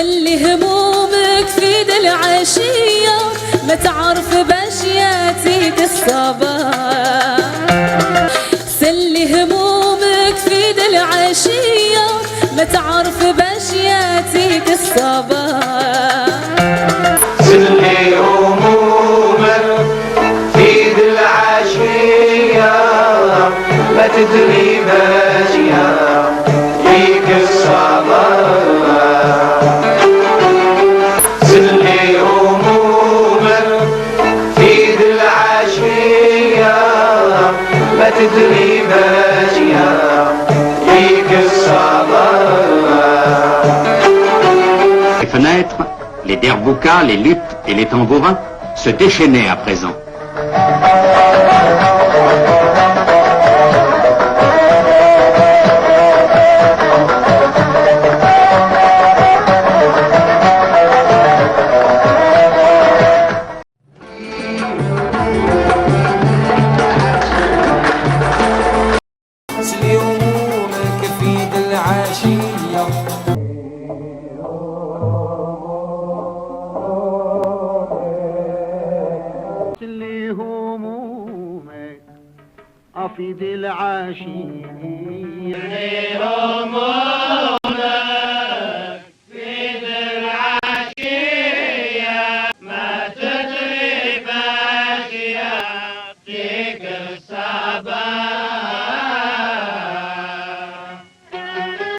سلي همومك في ذي العشية، ما تعرف بشياتك الصباح. سلي همومك في ذي العشية، ما تعرف بشياتك الصباح. سلي همومك في ذي العشية، ما تدري بشياتك الصباح. سلي همومك في ذي العشية، ما تدري بشياتك الصباح. Les fenêtres, les derboukas, les luttes et les tambourins se déchaînaient à présent. سلي همومك في ذي العشية. سلي همومك في ذي العشية.